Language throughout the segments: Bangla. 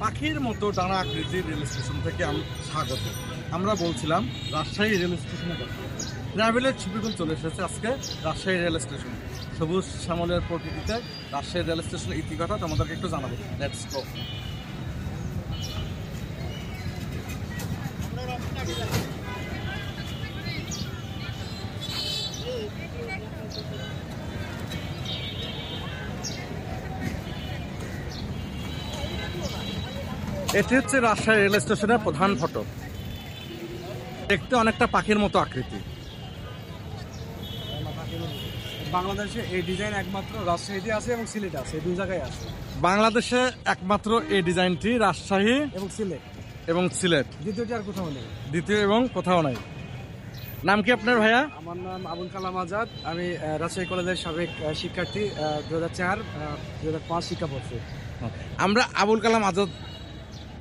পাখির মতো ডানা আকৃতির রেল স্টেশন থেকে স্বাগত। আমরা বলছিলাম রাজশাহী রেল স্টেশনে কথা। ট্রাভেলের ছবিগুলো চলে এসেছে আজকে রাজশাহী রেল স্টেশন। সবুজ শ্যামলের প্রকৃতিতে রাজশাহী রেল স্টেশনের ইতিকথা তোমাদেরকে একটু জানাবো। Let's go. এটি হচ্ছে রাজশাহী রেল স্টেশনের প্রধান ফটক। দেখতে অনেকটা পাখির মতো আকৃতি। বাংলাদেশে এই ডিজাইন একমাত্র রাজশাহীতে আছে এবং সিলেটে আছে, এই দুই জায়গায় আছে। বাংলাদেশে একমাত্র এই ডিজাইনটি রাজশাহী এবং সিলেট, দ্বিতীয়টি আর কোথাও নেই। দ্বিতীয় এবং কোথাও নাই। নাম কি আপনার ভাইয়া? আমার নাম আবুল কালাম আজাদ। আমি রাজশাহী কলেজের সাবেক শিক্ষার্থী, 2004-2005 শিক্ষাবর্ষে। আমরা আবুল কালাম আজাদ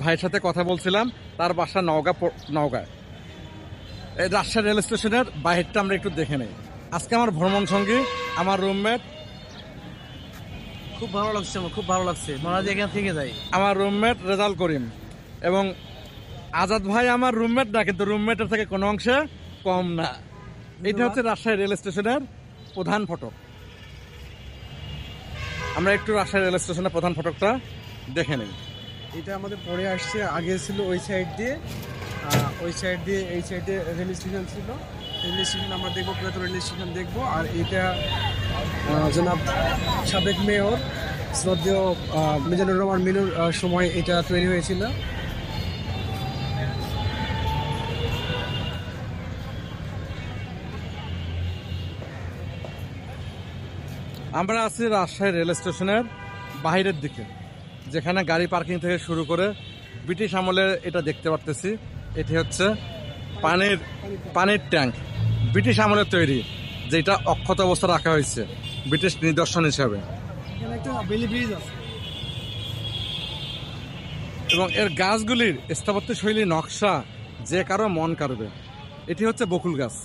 ভাইয়ের সাথে কথা বলছিলাম, তার বাসা নওগাঁ। এই রাজশাহী রেল স্টেশনের বাহিরটা আমরা একটু দেখে নেই। আজকে আমার ভ্রমণ সঙ্গী, আমার রুমমেট। খুব ভালো লাগছে, আমার খুব ভালো লাগছে, মনে হয় এখান থেকে যাই। আমার রুমমেট রেজাল করিম এবং আজাদ ভাই আমার রুমমেট না, কিন্তু রুমমেটের থেকে কোনো অংশে কম না। এটা হচ্ছে রাজশাহী রেল স্টেশনের প্রধান ফটক। আমরা একটু রাজশাহী রেল স্টেশনের প্রধান ফটকটা দেখে নেই। এটা আমাদের পরে আসছে, আগে ছিল ওই সাইড দিয়ে, এই সাইডে রেল স্টেশন ছিল। রেল স্টেশন আমরা দেখবো, পুরাতন রেল স্টেশন দেখবো। আর এটা জনাব সাবেক মেয়র শ্রদ্ধেয় মিজানুর রহমান মিনুর সময় এটা তৈরি হয়েছিল। আমরা আছি রাজশাহী রেল স্টেশনের বাহিরের দিকে, যেখানে গাড়ি পার্কিং থেকে শুরু করে ব্রিটিশ আমলের এটা দেখতে পারতেছি। এটি হচ্ছে পানির ট্যাঙ্ক, ব্রিটিশ আমলের তৈরি, যেটা অক্ষত অবস্থা রাখা হয়েছে ব্রিটিশ নিদর্শন হিসাবে। এবং এর গাছগুলির স্থাপত্য শৈলী নকশা যে কারো মন কাড়বে। এটি হচ্ছে বকুল গাছ।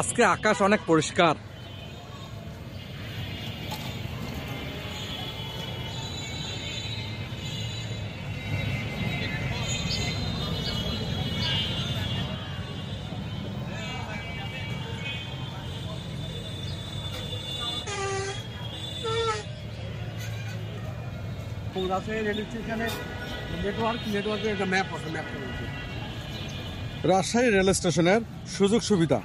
আজকে আকাশ অনেক পরিষ্কার। রাজশাহী রেল স্টেশনের সুযোগ সুবিধা,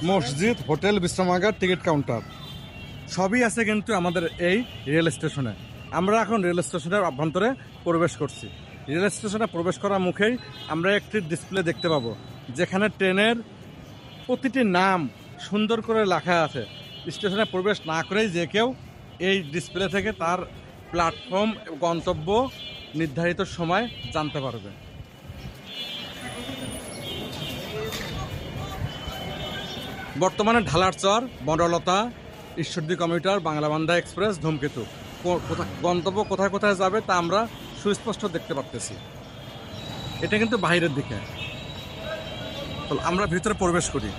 মসজিদ, হোটেল, বিশ্রামাগার, টিকিট কাউন্টার সবই আছে কিন্তু আমাদের এই রেল স্টেশনে। আমরা এখন রেল স্টেশনের অভ্যন্তরে প্রবেশ করছি। রেল স্টেশনে প্রবেশ করার মুখেই আমরা একটি ডিসপ্লে দেখতে পাবো, যেখানে ট্রেনের প্রতিটি নাম সুন্দর করে লেখা আছে। স্টেশনে প্রবেশ না করেই যে কেউ এই ডিসপ্লে থেকে তার প্ল্যাটফর্ম, গন্তব্য, নির্ধারিত সময় জানতে পারবে। বর্তমানে ঢালারচর, বনলতা, ঈশ্বরদী কমিউটার, বাংলাবান্ধা এক্সপ্রেস, ধূমকেতু গন্তব্য কোথায় কোথায় যাবে তা আমরা সুস্পষ্ট দেখতে পাচ্ছি। এটা কিন্তু বাইরের দিকে। আমরা ভিতরে প্রবেশ করি।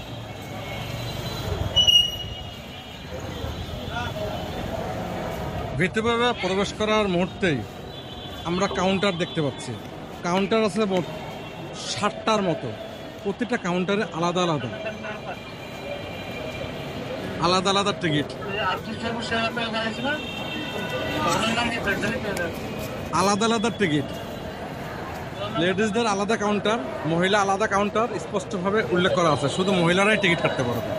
ভিতরে প্রবেশ করার মুহূর্তেই আমরা কাউন্টার দেখতে পাচ্ছি। কাউন্টার আছে মোট 60টার মতো। প্রতিটা কাউন্টারে আলাদা আলাদা টিকিট, আলাদা টিকিট। লেডিসদের আলাদা কাউন্টার, মহিলা আলাদা কাউন্টার স্পষ্টভাবে উল্লেখ করা আছে। শুধু মহিলারাই টিকিট কাটতে পারবে।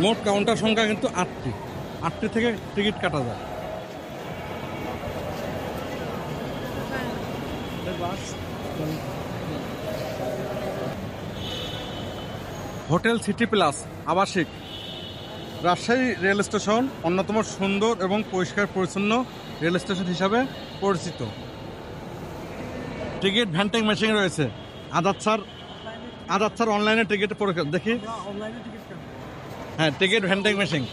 মোট কাউন্টার সংখ্যা কিন্তু 8টি থেকে টিকিট কাটা যায়। হোটেল সিটি প্লাস আবাসিক। রাজশাহী রেল স্টেশন অন্যতম সুন্দর এবং পরিষ্কার পরিচ্ছন্ন রেল স্টেশন হিসাবে পরিচিত। টিকিট ভেন্ডিং মেশিন রয়েছে। আজাদ স্যার অনলাইনে টিকিট দেখি। হ্যাঁ, টিকিট ভেন্ডিং মেশিন।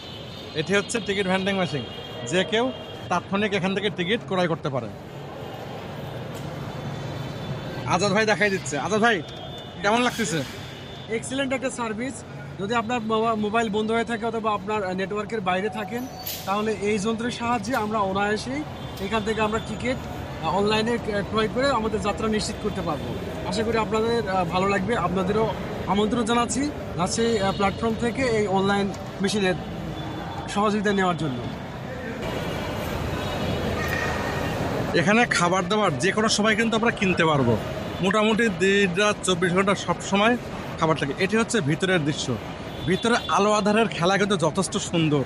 এটি হচ্ছে টিকিট ভেন্ডিং মেশিন, যে কেউ তাৎক্ষণিক এখান থেকে টিকিট ক্রয় করতে পারে। আজাদ ভাই দেখাই দিচ্ছে। আজাদ ভাই কেমন লাগতেছে? এক্সিলেন্ট একটা সার্ভিস। যদি আপনার মোবাইল বন্ধ হয়ে থাকে অথবা আপনার নেটওয়ার্কের বাইরে থাকেন, তাহলে এই যন্ত্রের সাহায্যে আমরা অনায়াসেই এখান থেকে আমরা টিকিট অনলাইনে ক্রয় করে আমাদের যাত্রা নিশ্চিত করতে পারবো। আশা করি আপনাদের ভালো লাগবে। আপনাদেরও আমন্ত্রণ জানাচ্ছি রাজশাহী প্ল্যাটফর্ম থেকে এই অনলাইন মেশিনের সহযোগিতা নেওয়ার জন্য। এখানে খাবার দাবার যে কোনো সময় কিন্তু আমরা কিনতে পারবো। মোটামুটি দিন রাত 24 ঘন্টা সব সময় খাবার থাকে। এটি হচ্ছে ভিতরের দৃশ্য। ভিতরে আলো আধারের খেলা কিন্তু যথেষ্ট সুন্দর।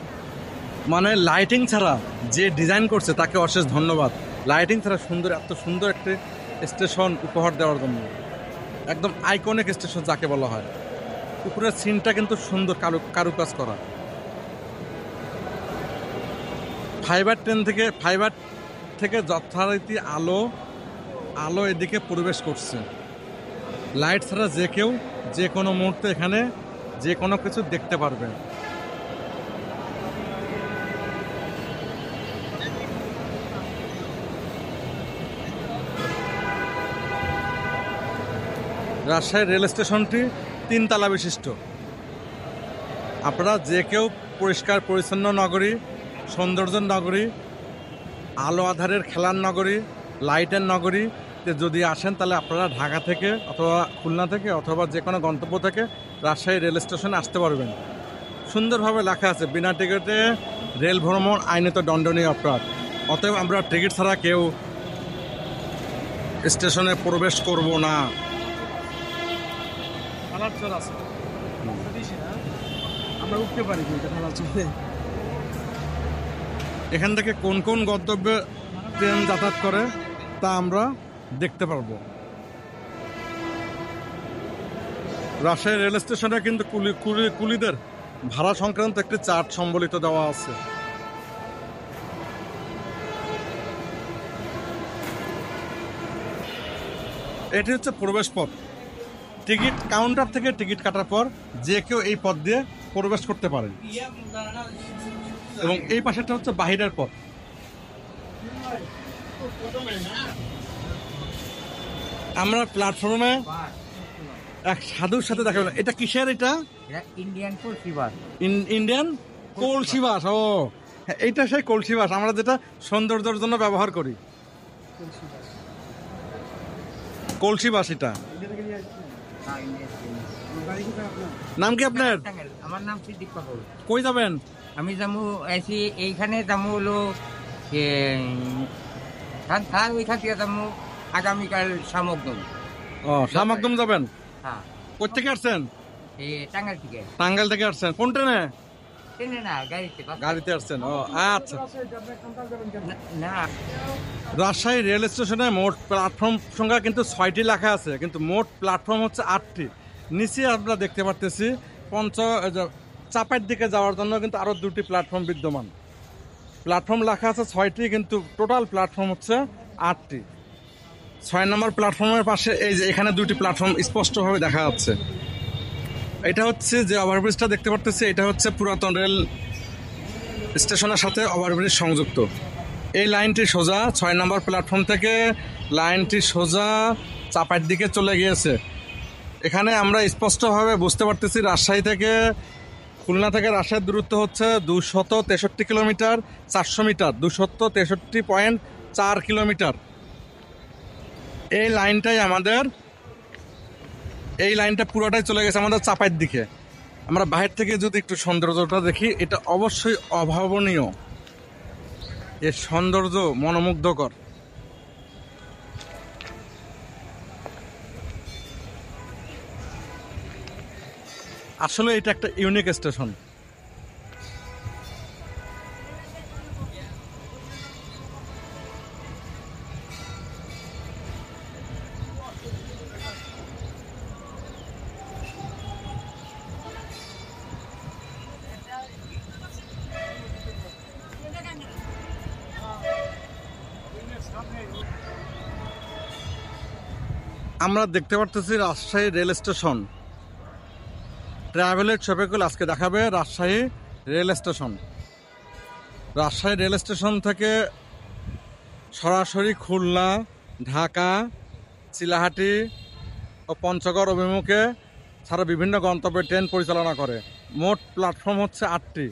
মানে লাইটিং ছাড়া যে ডিজাইন করছে তাকে অশেষ ধন্যবাদ। লাইটিং ছাড়া সুন্দর, এত সুন্দর একটি স্টেশন উপহার দেওয়ার জন্য। একদম আইকনিক স্টেশন যাকে বলা হয়। উপরের সিনটা কিন্তু সুন্দর কারুকাজ করা। ফাইবার থেকে যথারীতি আলো এদিকে প্রবেশ করছে। লাইট ছাড়া যে কেউ যে কোনো মুহূর্তে এখানে যে কোনো কিছু দেখতে পারবে। রাজশাহী রেল স্টেশনটি 3 তলা বিশিষ্ট। আপনারা যে কেউ পরিষ্কার পরিচ্ছন্ন নগরী, সৌন্দর্যের নগরী, আলো আধারের খেলার নগরী, লাইটের নগরীতে যদি আসেন, তাহলে আপনারা ঢাকা থেকে অথবা খুলনা থেকে অথবা যে কোনো গন্তব্য থেকে রাজশাহী রেল স্টেশনে আসতে পারবেন। সুন্দরভাবে লেখা আছে, বিনা টিকিটে রেল ভ্রমণ আইনত দণ্ডনীয় অপরাধ। অতএব আমরা টিকিট ছাড়া কেউ স্টেশনে প্রবেশ করব না। আমরা উঠতে পারি এখান থেকে কোন কোন গন্তব্যে ট্রেন যাতায়াত করে তা আমরা দেখতে পারবো। রাজশাহী রেল স্টেশনে কিন্তু কুলিদের ভাড়া সংক্রান্ত একটি চার্ট সম্বলিত দেওয়া আছে। এটি হচ্ছে প্রবেশ পথ। টিকিট কাউন্টার থেকে টিকিট কাটার পর যে কেউ এই পথ দিয়ে প্রবেশ করতে পারে। এবং এই পাশেটা হচ্ছে বাহিরের পথ। আমরা প্ল্যাটফর্মে এক সাধুর সাথে দেখা হলো। এটা কিসের? এটা ইন্ডিয়ান কলসি বাস। ইন্ডিয়ান কলসি বাস। ও হ্যাঁ, এইটা সেই কলসি বাস আমরা যেটা সৌন্দর্যের জন্য ব্যবহার করি। কলসি বাস এটা। নাম কি আপনার? আমার নাম সিদ্দিক পাগল। কই যাবেন? আমি যাবো এসি এইখানে যাবো হলো ওইখান থেকে যাবো আগামীকাল শামকদম। ও শামকদম যাবেন? হ্যাঁ। কোথেকে আসছেন? এই টাঙ্গাইল থেকে। টাঙ্গাইল থেকে আসছেন? কোন ট্রেনে? ট্রেনে না, গাড়িতে। গাড়িতে আসছেন। ও আচ্ছা। না, রাজশাহী রেল স্টেশনে মোট প্ল্যাটফর্ম সংখ্যা কিন্তু 6টি লেখা আছে, কিন্তু মোট প্ল্যাটফর্ম হচ্ছে 8টি। নিচে আমরা দেখতে পারতেছি চাপাইয়ের দিকে যাওয়ার জন্য কিন্তু আরও 2টি প্ল্যাটফর্ম বিদ্যমান। প্ল্যাটফর্ম লেখা আছে 6টি, কিন্তু টোটাল প্ল্যাটফর্ম হচ্ছে 8টি। 6 নম্বর প্ল্যাটফর্মের পাশে এই যে এখানে 2টি প্ল্যাটফর্ম স্পষ্টভাবে দেখা যাচ্ছে। এটা হচ্ছে যে ওভারব্রিজটা দেখতে পারতেছি, এটা হচ্ছে পুরাতন রেল স্টেশনের সাথে ওভারব্রিজ সংযুক্ত। এই লাইনটি সোজা 6 নম্বর প্ল্যাটফর্ম থেকে লাইনটি সোজা চাপাইয়ের দিকে চলে গিয়েছে। এখানে আমরা স্পষ্টভাবে বুঝতে পারতেছি রাজশাহী থেকে খুলনা থেকে রাজশাহীর দূরত্ব হচ্ছে 263 কিলোমিটার 400 মিটার, 263.4 কিলোমিটার। এই লাইনটা পুরোটাই চলে গেছে আমাদের চাপাইয়ের দিকে। আমরা বাহির থেকে যদি একটু সৌন্দর্যটা দেখি, এটা অবশ্যই অভাবনীয়। এর সৌন্দর্য মনোমুগ্ধকর। আসলে এটা একটা ইউনিক স্টেশন। আমরা দেখতে পারতেছি রাজশাহী রেল স্টেশন। ট্রাভেলের ছবিগুলো আজকে দেখাবে Rajshahi rail station. Rajshahi rail station থেকে সরাসরি খুলনা, ঢাকা চিলাহাটি ও পঞ্চগড় অভিমুখে ছাড়া বিভিন্ন গন্তব্যে ট্রেন পরিচালনা করে। মোট প্ল্যাটফর্ম হচ্ছে 8টি।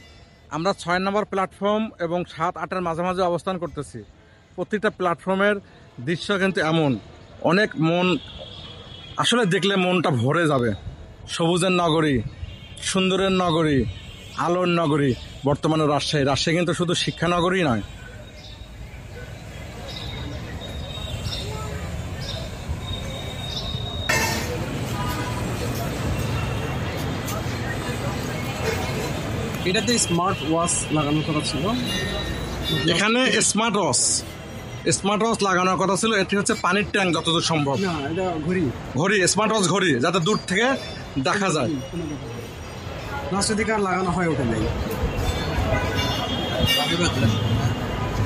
আমরা 6 নম্বর প্ল্যাটফর্ম এবং 7-8-এর মাঝামাঝি অবস্থান করতেছি। প্রতিটা প্ল্যাটফর্মের দৃশ্য কিন্তু এমন, অনেক মন আসলে দেখলে মনটা ভরে যাবে। সবুজের নগরী, সুন্দরের নগরী, আলোর নগরী বর্তমানে রাজশাহী কিন্তু শুধু শিক্ষা নগরী নয়। এটাতে স্মার্ট ওয়াচ লাগানোর কথা ছিল, এখানে স্মার্ট ওয়াচ লাগানোর কথা ছিল। এটি হচ্ছে পানির ট্যাঙ্ক যতদূর সম্ভব। না এটা ঘড়ি, স্মার্ট ওয়াচ ঘড়ি, যাতে দূর থেকে দেখা যায়। লাস্টের দিকে আর লাগানো হয় ওটা নেই।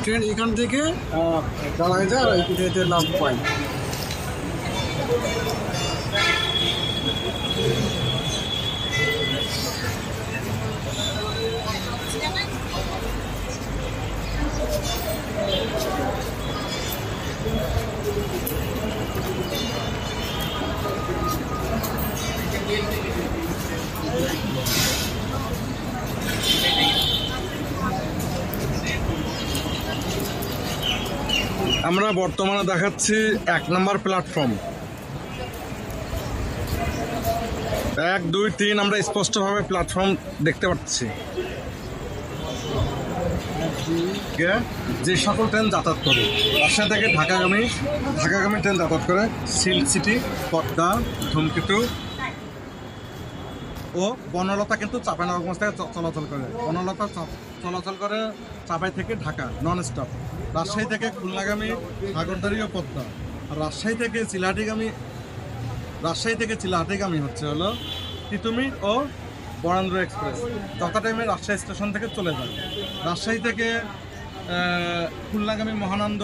ট্রেন এখান থেকে দাঁড়ায় যায় আর এতে লাভ পয়েন্ট। আমরা বর্তমানে দেখাচ্ছি 1 নম্বর প্ল্যাটফর্ম। 1, 2, 3 আমরা স্পষ্টভাবে প্ল্যাটফর্ম দেখতে পাচ্ছি। যে সকল ট্রেন যাতায়াত করে রাজশাহী থেকে ঢাকাগামী ট্রেন যাতায়াত করে সিল্ক সিটি, পদ্মা, ধূমকেতু ও বনলতা কিন্তু চাঁপাইনবাবগঞ্জ থেকে চলাচল করে। বনলতা চলাচল করে চাঁপাই থেকে ঢাকা নন স্টপ। রাজশাহী থেকে খুলনাগামী সাগরদাড়ি ও পদ্মা। আর রাজশাহী থেকে চিলাহাটিগামী হচ্ছে হলো তিতুমির ও বরেন্দ্র এক্সপ্রেস। যথা টাইমে রাজশাহী স্টেশন থেকে চলে যায়। রাজশাহী থেকে খুলনাগামী মহানন্দ,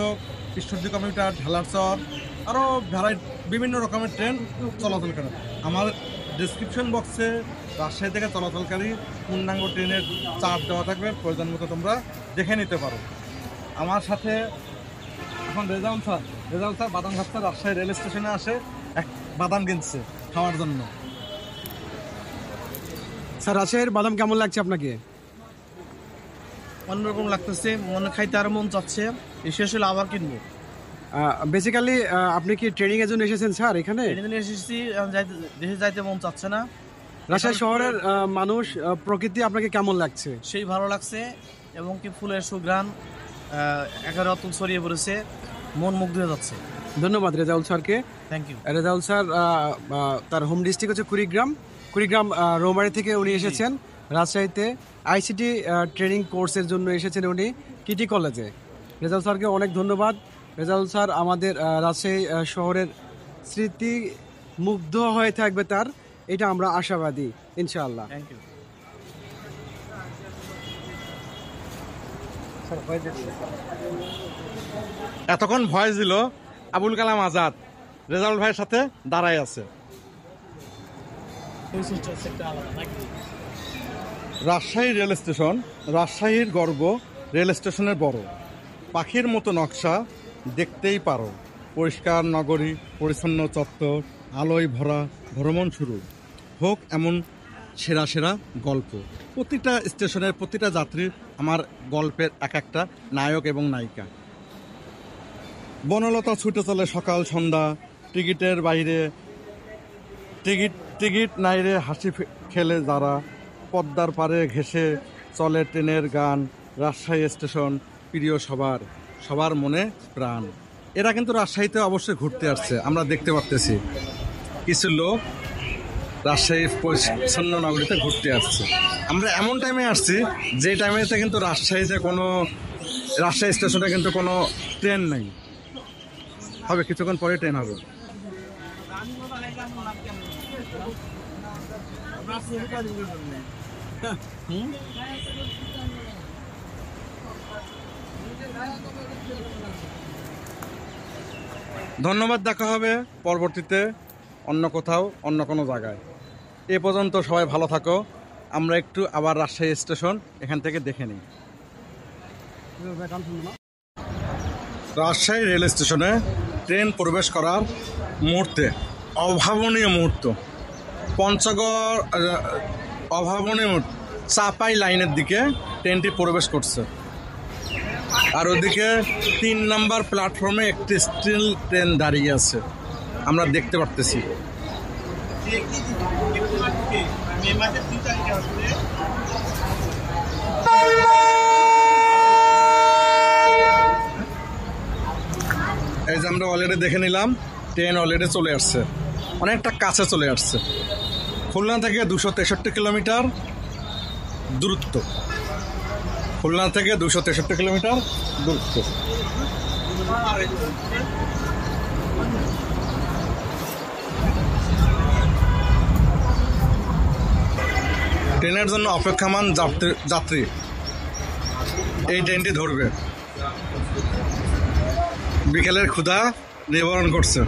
ঈশ্বরদী কমিউটার, ঢালারচর আরও বিভিন্ন রকমের ট্রেন চলাচল করে। আমার ডেসক্রিপশন বক্সে রাজশাহী থেকে চলাচলকারী পূর্ণাঙ্গ ট্রেনের চার্ট দেওয়া থাকবে, প্রয়োজন মতো তোমরা দেখে নিতে পারো। আমার সাথে এখন রেজাউল স্যার বাদাম খাচ্ছে। রাজশাহী রেল স্টেশনে আসে এক বাদাম কিনছে খাওয়ার জন্য। স্যার রাজশাহীর বাদাম কেমন লাগছে আপনাকে? অন্যরকম লাগতেছে, মনে খাইতে আরো মন চাচ্ছে, শেষ হলে আবার কিনবো। বেসিক্যালি আপনি কি ট্রেনিং এর জন্য এসেছেন স্যার এখানে? এসেছি, দেশে যাইতে মন চাচ্ছে না। রাজশাহী শহরের মানুষ, প্রকৃতি আপনাকে কেমন লাগছে? সেই ভালো লাগছে এবং কি ফুলের সুঘ্রাণ একেবারে অতুল ছড়িয়ে পড়েছে, মন মুগ্ধ হয়ে যাচ্ছে। ধন্যবাদ রেজাউল স্যারকে। Thank you. রেজাউল স্যার তার হোম ডিস্ট্রিক্ট হচ্ছে কুড়িগ্রাম রৌমারী থেকে উনি এসেছেন রাজশাহীতে আইসিটি ট্রেনিং কোর্সের জন্য এসেছেন উনি কিটি কলেজে। রেজাউল স্যারকে অনেক ধন্যবাদ। রেজাউল স্যার আমাদের রাজশাহী শহরের স্মৃতি মুগ্ধ হয়ে থাকবে তার, এটা আমরা আশাবাদী ইনশাআল্লাহ। Thank you. এতক্ষণ ভয়েস দিল আবুল কালাম আজাদ, রেজাউল ভাইয়ের সাথে দাঁড়ায় আছে। রাজশাহী রেল স্টেশন, রাজশাহীর গর্ব, রেল স্টেশনের বড়। পাখির মতো নকশা দেখতেই পারো, পরিষ্কার নগরী, পরিচ্ছন্ন চত্বর, আলোয় ভরা, ভ্রমণ শুরু হোক এমন সেরা গল্প। প্রতিটা স্টেশনের প্রতিটা যাত্রীর আমার গল্পের এক একটা নায়ক এবং নায়িকা। বনলতা ছুটে চলে সকাল সন্ধ্যা, টিকিটের বাইরে টিকিট নাইরে হাসি খেলে যারা, পদ্মার পারে ঘেঁষে চলে ট্রেনের গান। রাজশাহী স্টেশন প্রিয় সবার মনে প্রাণ। এরা কিন্তু রাজশাহীতে অবশ্যই ঘুরতে আসছে, আমরা দেখতে পাচ্ছি কিছু লোক রাজশাহী পরিচ্ছন্ন নগরীতে ঘুরতে আসছে। আমরা এমন টাইমে আসছি যে টাইমেতে কিন্তু রাজশাহী স্টেশনে কিন্তু কোনো ট্রেন নেই। হবে কিছুক্ষণ পরে ট্রেন হবে। ধন্যবাদ, দেখা হবে পরবর্তীতে অন্য কোথাও অন্য কোনো জায়গায়। এ পর্যন্ত সবাই ভালো থাকো। আমরা একটু আবার রাজশাহী স্টেশন এখান থেকে দেখে নিই। রাজশাহী রেল স্টেশনে ট্রেন প্রবেশ করার মুহূর্তে অভাবনীয় মুহূর্ত পঞ্চগড় অভাবনীয় মুহূর্ত চাপাই লাইনের দিকে ট্রেনটি প্রবেশ করছে আর ওদিকে 3 নাম্বার প্ল্যাটফর্মে একটি স্টিল ট্রেন দাঁড়িয়ে আছে আমরা দেখতে পারতেছি। এই যে আমরা অলরেডি দেখে নিলাম ট্রেন অলরেডি চলে আসছে, অনেকটা কাছে চলে আসছে। খুলনা থেকে 263 কিলোমিটার দূরত্ব, খুলনা থেকে 263 কিলোমিটার দূরত্ব। ট্রেনের জন্য অপেক্ষমান যাত্রী এই ট্রেনটি ধরবে, বিকেলের ক্ষুধা নিবারণ করছে।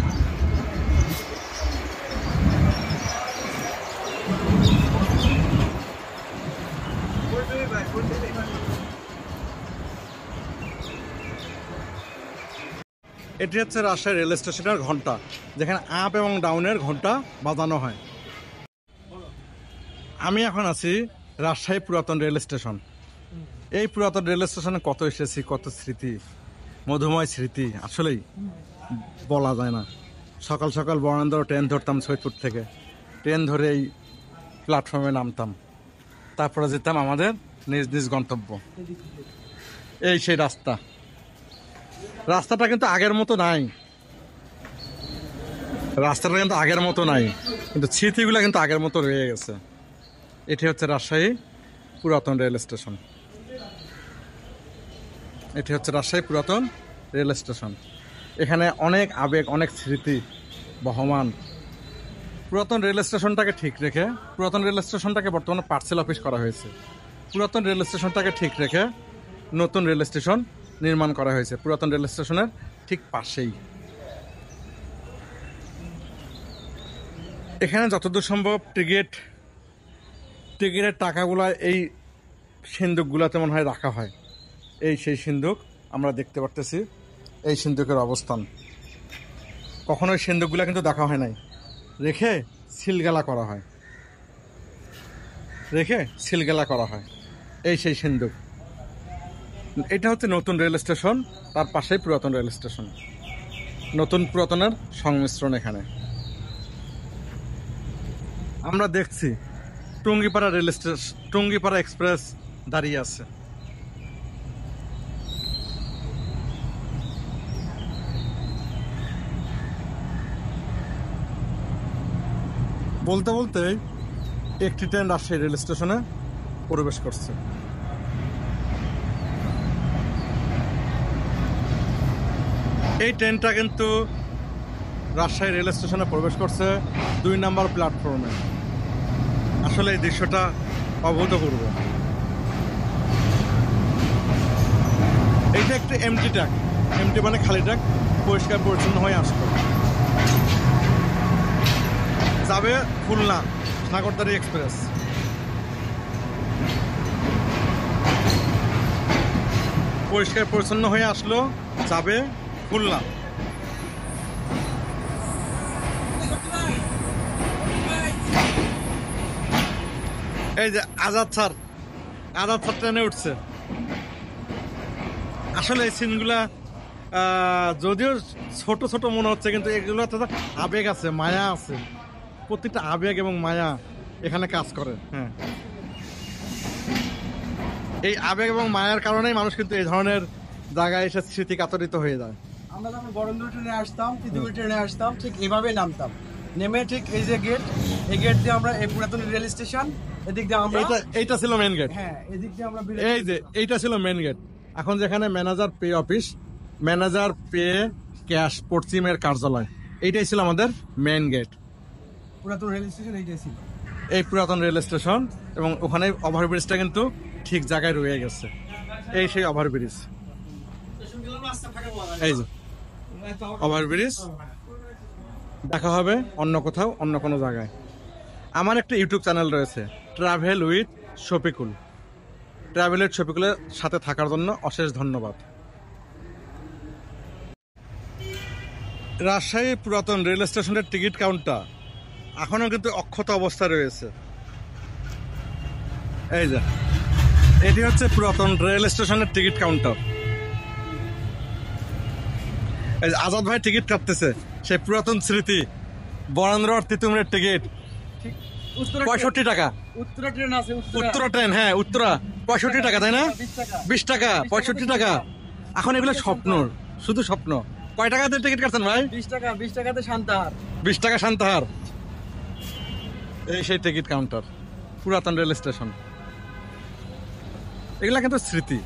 এটি হচ্ছে রাজশাহী রেল স্টেশনের ঘন্টা, যেখানে আপ এবং ডাউনের ঘন্টা বাজানো হয়। আমি এখন আছি রাজশাহী পুরাতন রেল স্টেশন। এই পুরাতন রেল স্টেশনে কত এসেছি, কত স্মৃতি, মধুময় স্মৃতি, আসলেই বলা যায় না। সকাল সকাল বরেন্দ্র ট্রেন ধরতাম সৈয়দপুর থেকে, ট্রেন ধরে এই প্ল্যাটফর্মে নামতাম, তারপরে যেতাম আমাদের নিজ নিজ গন্তব্য। এই সেই রাস্তা, রাস্তাটা কিন্তু আগের মতো নাই, রাস্তাটা কিন্তু আগের মতো নাই, কিন্তু স্মৃতিগুলো কিন্তু আগের মতো রয়ে গেছে। এটি হচ্ছে রাজশাহী পুরাতন রেল স্টেশন, এটি হচ্ছে রাজশাহী পুরাতন রেল স্টেশন। এখানে অনেক আবেগ, অনেক স্মৃতি বহমান। পুরাতন রেল স্টেশনটাকে ঠিক রেখে, পুরাতন রেল স্টেশনটাকে বর্তমানে পার্সেল অফিস করা হয়েছে। পুরাতন রেল স্টেশনটাকে ঠিক রেখে নতুন রেল স্টেশন নির্মাণ করা হয়েছে পুরাতন রেল স্টেশনের ঠিক পাশেই। এখানে যতদূর সম্ভব টিকিটের টাকাগুলো এই সিন্দুকগুলোতে মনে হয় রাখা হয়। এই সেই সিন্দুক আমরা দেখতে পারতেছি, এই সিন্দুকের অবস্থান। কখনো এই সিন্দুকগুলো কিন্তু দেখা হয় নাই, রেখে সিলগালা করা হয়, রেখে সিলগালা করা হয়। এই সেই সিন্দুক। এটা হচ্ছে নতুন রেল স্টেশন, তার পাশেই পুরাতন রেল স্টেশন। নতুন পুরাতনের সংমিশ্রণ এখানে। আমরা দেখছি Tungipara rail station, Tungipara express দাঁড়িয়ে আছে। বলতে বলতে একটি ট্রেন রাজশাহী রেল স্টেশনে প্রবেশ করছে। এই ট্রেনটা কিন্তু রাজশাহী রেল স্টেশনে প্রবেশ করছে 2 নাম্বার প্ল্যাটফর্মে। আসলে এই দৃশ্যটা অভূতপূর্ব। এইটা একটি এমটি ট্র্যাক, এমটি মানে খালি ট্র্যাক, পরিষ্কার পরিচ্ছন্ন হয়ে আসবে। যাবে খুলনা সাগরদাড়ি এক্সপ্রেস। পরিষ্কার পরিচ্ছন্ন হয়ে আসলো, যাবে খুলনা। এই যে আজাদ স্যার ট্রেনে উঠছে। আসলে এই সিনগুলা যদিও ছোট ছোট মনে হচ্ছে, কিন্তু এগুলো আবেগ আছে, মায়া আছে। প্রতিটা আবেগ এবং মায়া এখানে কাজ করে। হ্যাঁ, এই আবেগ এবং মায়ার কারণেই মানুষ কিন্তু এই ধরনের জায়গায় এসে স্মৃতি কাতরিত হয়ে যায়। আমরা যখন বরেন্দ্র ট্রেনে আসতাম, তিতুমির ট্রেনে আসতাম, ঠিক এভাবেই নামতাম। নেমে ঠিক এই যে গেট, এই গেট দিয়ে আমরা এই পুরাতন রেল স্টেশন, এদিক দিয়ে আমরা এইটা ছিল মেন গেট। হ্যাঁ, এদিক দিয়ে আমরা এই যে এইটা ছিল মেন গেট। এখন যেখানে manager pay office, manager pay cash পশ্চিমের কার্যালয়, এইটাই ছিল আমাদের মেন গেট। পুরাতন রেল স্টেশন এইটাই ছিল, এই পুরাতন রেল স্টেশন। এবং ওখানে ওভারব্রিজটা কিন্তু ঠিক জায়গায় রয়ে গেছে। এই সেই ওভারব্রিজ, এই যে ওভারব্রিজ। দেখা হবে অন্য কোথাও, অন্য কোনো জায়গায়। আমার একটা ইউটিউব চ্যানেল রয়েছে, travel with Shafiqul. Travel with শফিকুলের সাথে থাকার জন্য অশেষ ধন্যবাদ। রাজশাহী পুরাতন রেল স্টেশনের টিকিট কাউন্টার এখনো কিন্তু অক্ষত অবস্থায় রয়েছে। এই যে এটি হচ্ছে পুরাতন রেল স্টেশনের টিকিট কাউন্টার। এই যে আজাদ ভাই টিকিট কাটতেছে, সেই পুরাতন স্মৃতি বরেন্দ্র তিতুমিরের টিকিট 65 টাকা। উত্তরা ট্রেন আছে, উত্তরা ট্রেন, হ্যাঁ উত্তরা 65 টাকা, তাই না? 20 টাকা, 65 টাকা। এখন এগুলো স্বপ্ন, শুধু স্বপ্ন। কয় টাকাতে টিকিট কাটছেন ভাই? 20 টাকাতে শান্তাহার। 20 টাকা শান্তাহার। এই সেই টিকিট কাউন্টার পুরাতন রেল স্টেশন। এগুলা কিন্তু স্মৃতি।